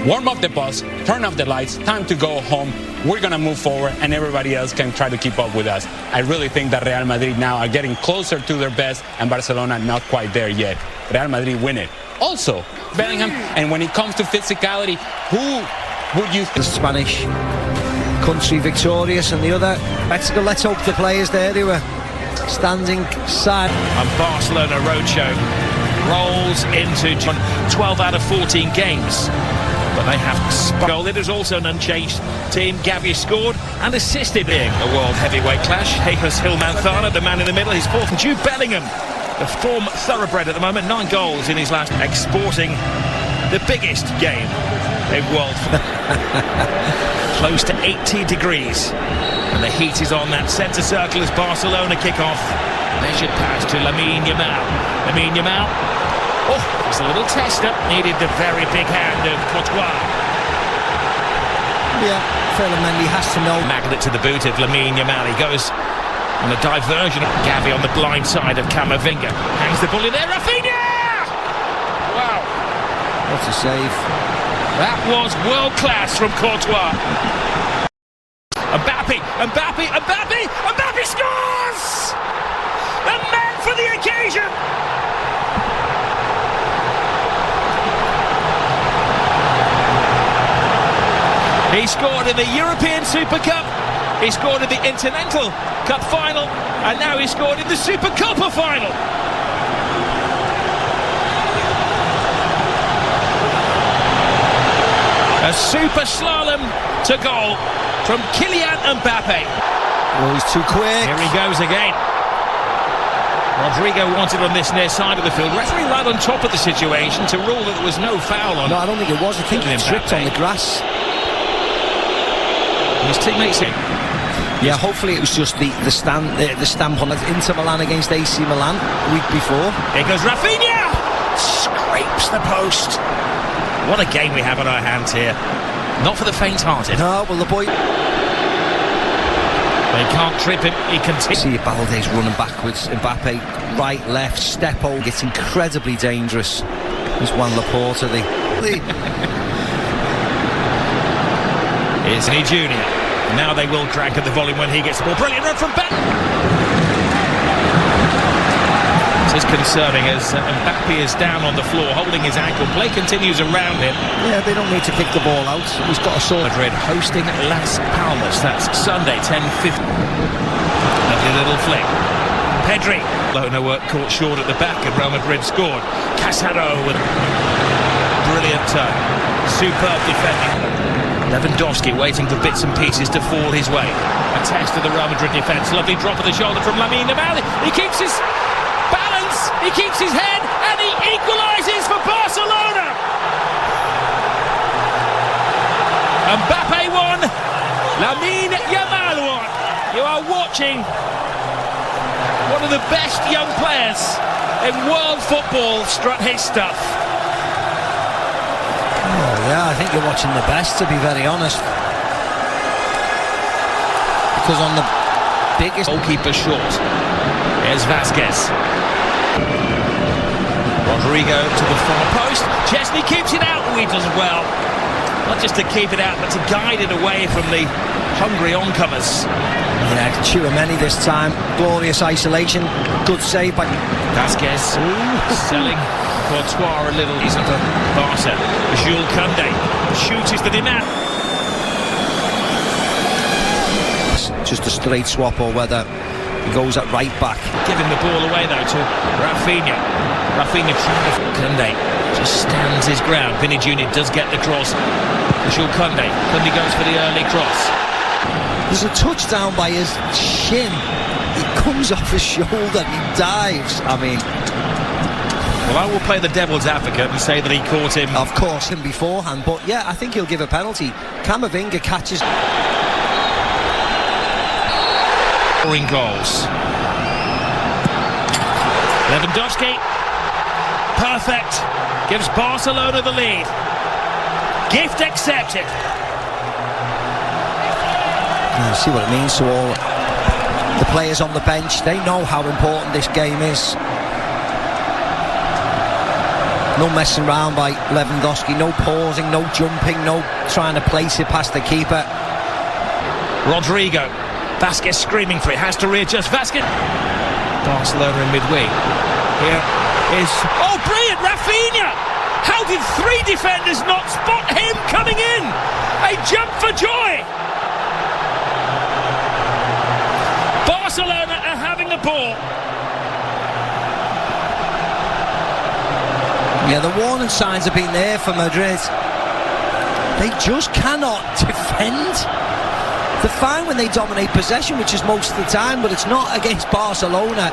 Warm up the bus, turn off the lights, time to go home. We're going to move forward and everybody else can try to keep up with us. I really think that Real Madrid now are getting closer to their best and Barcelona not quite there yet. Real Madrid win it. Also, Bellingham, and when it comes to physicality, who would you... The Spanish country victorious and the other Mexico. Let's hope the players there who are standing side. And Barcelona roadshow rolls into 12 out of 14 games. But they have goal. It is also an unchanged team. Gavi scored and assisted in a world heavyweight clash. Jesus Hilmanzana, the man in the middle, his fourth. Jude Bellingham, the form thoroughbred at the moment, 9 goals in his last, exporting the biggest game in world. Close to 80 degrees. And the heat is on that centre circle as Barcelona kick off. Measured pass to Lamine-Yamal. Lamine-Yamal. Oh, it's a little tester. Needed the very big hand of Courtois. Yeah, Mendy has to know. Magnet to the boot of Lamine-Yamal. He goes on a diversion. Gavi on the blind side of Camavinga. Hangs the ball in there. Rafinha! Wow. What a save. That was world class from Courtois. Mbappe! Mbappe! Mbappe! Mbappe scores! The man for the occasion! He scored in the European Super Cup, he scored in the Intercontinental Cup final, and now he scored in the Super Copa final. A super slalom to goal from Kylian Mbappe. Oh, he's too quick. Here he goes again. Rodrigo wanted on this near side of the field. Referee right on top of the situation to rule that there was no foul on. No, I don't think it was. I think he tripped on the grass. His teammates in. Yeah, hopefully it was just the stamp on Inter Milan against AC Milan the week before. Here goes Rafinha! Scrapes the post. What a game we have on our hands here. Not for the faint-hearted. No, well the boy... They can't trip him, he continues. See Balde's running backwards. Mbappe, right, left, step over. It's incredibly dangerous. There's Juan Laporta, Here's Anthony Jr. Now they will drag at the volume when he gets the ball. Brilliant run from back. This is concerning as Mbappe is down on the floor holding his ankle. Play continues around him. Yeah, they don't need to kick the ball out. He's got a sort. Madrid hosting Las Palmas. That's Sunday, 10:50. Lovely little flick. Pedri. Barcelona work caught short at the back and Real Madrid scored. Casado with brilliant turn. Superb defending. Lewandowski waiting for bits and pieces to fall his way. A test of the Real Madrid defence. Lovely drop of the shoulder from Lamine-Yamal. He keeps his balance, he keeps his head, and he equalises for Barcelona. Mbappe won, Lamine-Yamal won. You are watching one of the best young players in world football strut his stuff. Oh, yeah, I think you're watching the best, to be very honest. Because on the biggest... Goalkeeper short. Here's Vasquez. Rodrigo to the far post. Chesney keeps it out. He does well. Not just to keep it out, but to guide it away from the hungry oncomers. Yeah, Tchouaméni this time. Glorious isolation. Good save by... Vasquez selling Courtois a little. He's up for Barca. Jules Koundé. The shoot is the demand. Just a straight swap or whether he goes at right back. Giving the ball away though to Rafinha. Rafinha trying to... Koundé just stands his ground. Vinny Jr. does get the cross. Jules Koundé. Koundé goes for the early cross. There's a touchdown by his shin. He comes off his shoulder, he dives. I mean... Well, I will play the devil's advocate and say that he caught him. Of course, him beforehand, but yeah, I think he'll give a penalty. Camavinga catches... Scoring goals. Lewandowski. Perfect. Gives Barcelona the lead. Gift accepted. You see what it means to all the players on the bench. They know how important this game is. No messing around by Lewandowski, no pausing, no jumping, no trying to place it past the keeper. Rodrigo. Vasquez screaming for it, has to readjust. Vasquez. Barcelona in midweek. Here is... Oh, brilliant! Rafinha! How did three defenders not spot him coming in? A jump for joy! Barcelona are having the ball. Yeah, the warning signs have been there for Madrid. They just cannot defend. They're fine when they dominate possession, which is most of the time, but it's not against Barcelona.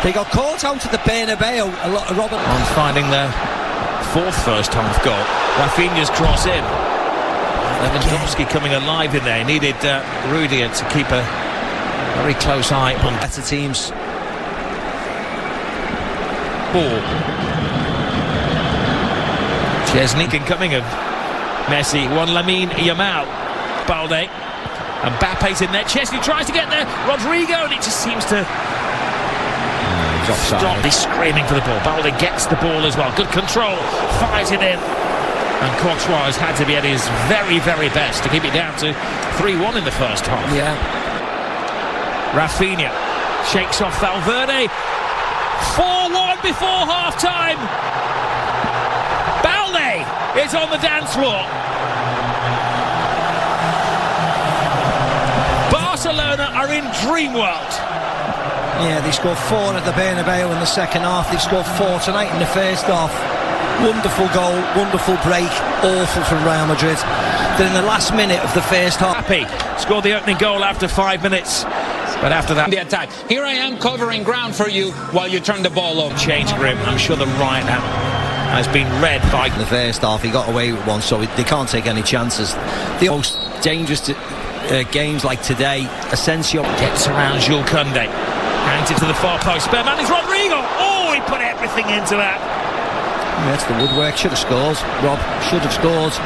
They got caught out at the Bernabeu. Robert on finding their fourth first-half goal. Rafinha's cross in. Lewandowski coming alive in there. He needed Rudiger to keep a very close eye on better teams. Ball. Chesney coming of Messi. One Lamine-Yamal. Balde. And Mbappe's in there. Chesney tries to get there. Rodrigo, and it just seems to stop. He's screaming for the ball. Balde gets the ball as well. Good control. Fires it in. And Courtois has had to be at his very, very best to keep it down to 3-1 in the first half. Yeah. Rafinha shakes off Valverde. 4-1 before half-time. Balde is on the dance floor. Barcelona are in dream world. Yeah, they scored 4 at the Bernabeu in the second half. They've scored 4 tonight in the first half. Wonderful goal, wonderful break. Awful from Real Madrid. Then in the last minute of the first half, Mbappe scored the opening goal after 5 minutes. But after that, the attack. Here I am covering ground for you while you turn the ball over. Change grip. I'm sure the right has been read by the first half. He got away with one, so they can't take any chances. The most dangerous games like today, Asensio gets around Jules Koundé, hangs it to the far post. Spare man is Rodrigo. Oh, he put everything into that. Yeah, that's the woodwork. Should have scored. Rob should have scored.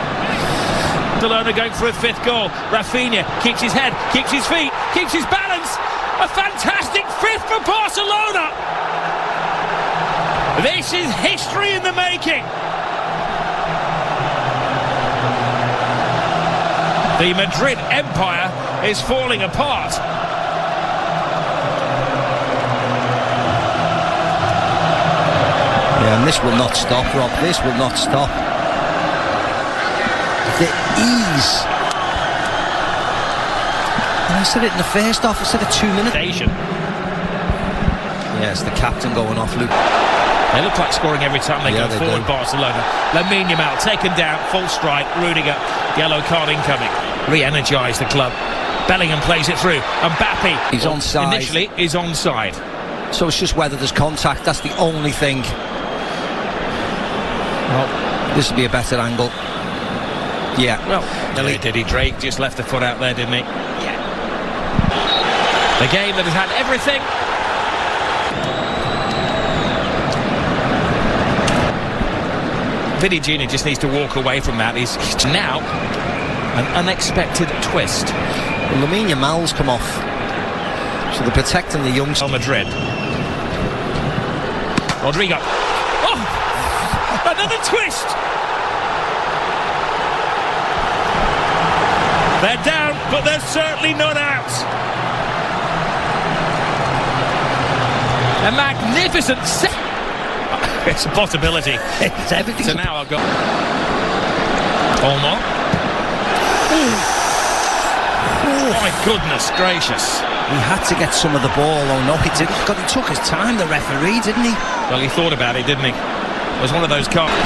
Barcelona going for a fifth goal. Rafinha keeps his head, keeps his feet, keeps his balance. A fantastic fifth for Barcelona. This is history in the making. The Madrid empire is falling apart. Yeah, and this will not stop, Rob. This will not stop. The ease. And I said it in the first half. I said it 2 minutes. Yes, the captain going off, Luke. They look like scoring every time they go forward, Barcelona. Lamine-Yamal taken down, full strike. Rudiger, yellow card incoming. Re-energise the club. Bellingham plays it through. Mbappe, he's onside. Initially, is onside. So it's just whether there's contact. That's the only thing. Well, this would be a better angle. Yeah. Well, did he? Drake just left the foot out there, didn't he? Yeah. The game that has had everything. Vinny Jr. just needs to walk away from that. He's now an unexpected twist. Well, Lamine-Yamal's come off, so they're protecting the youngster. Madrid. Rodrigo. Oh, another twist. They're down, but they're certainly not out. A magnificent set. It's a possibility. It's everything. So now I've got Olmo. Oh my goodness gracious. He had to get some of the ball. Oh no, he didn't. God, he took his time, the referee, didn't he? Well, he thought about it, didn't he? It was one of those cards.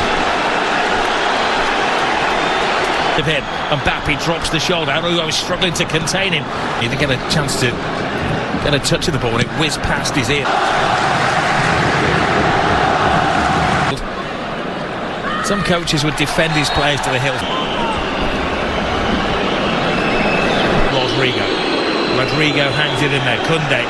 Mbappe drops the shoulder. I was struggling to contain him. He didn't get a chance to get a touch of the ball. It whizzed past his ear. Some coaches would defend his players to the hilt. Rodrigo hangs it in there. Koundé.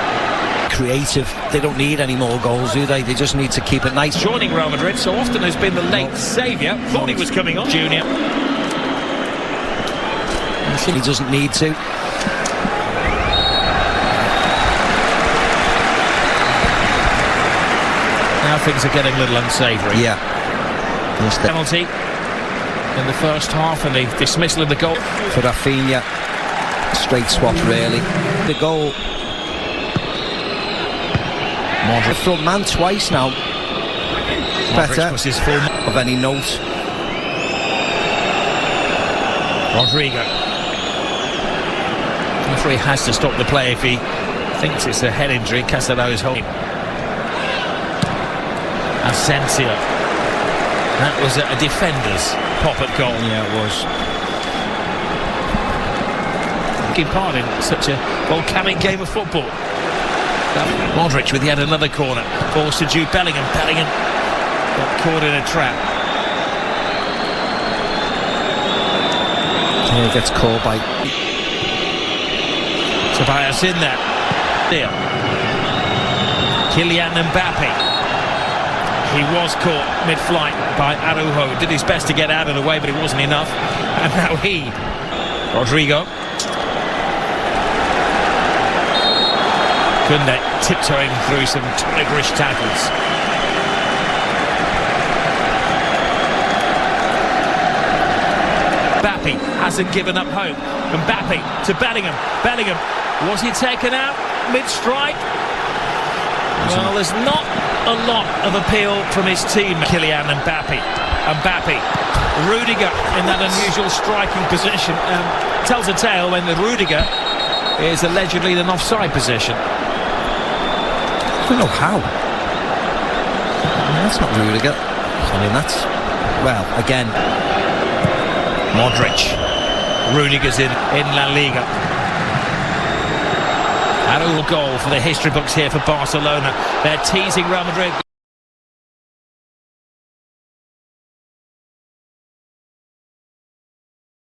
Creative. They don't need any more goals, do they? They just need to keep it nice. Joining Real Madrid so often has been the late saviour. Thought he was coming on. Junior. He doesn't need to. Now things are getting a little unsavoury. Yeah. Yes, Penalty in the first half, and the dismissal of the goal. For Rafinha, straight swap really. The goal. Modric. Front man twice now. Modric Better was his full of any note. Rodrigo. The referee has to stop the play if he thinks it's a head injury. Casado is holding. Asensio. That was a defender's pop at goal. Yeah, it was. Taking part in such a volcanic game of football. Modric with yet another corner. Balls to Jude Bellingham. Bellingham got caught in a trap. He gets caught by Tobias in there. Kylian Mbappe. He was caught mid-flight by Araujo. Did his best to get out of the way, but it wasn't enough. And now Rodrigo. Kunde tiptoeing through some tigerish tackles. Mbappe hasn't given up hope. Mbappe to Bellingham. Bellingham, was he taken out mid-strike? Well, there's not a lot of appeal from his team. Kylian Mbappe. Rudiger in that unusual striking position. Tells a tale when the Rudiger is allegedly in an offside position. I don't know how. That's not Rudiger. I mean, that's... Well, again... Modric. Rudiger's in La Liga. Araujo goal for the history books here for Barcelona. They're teasing Real Madrid.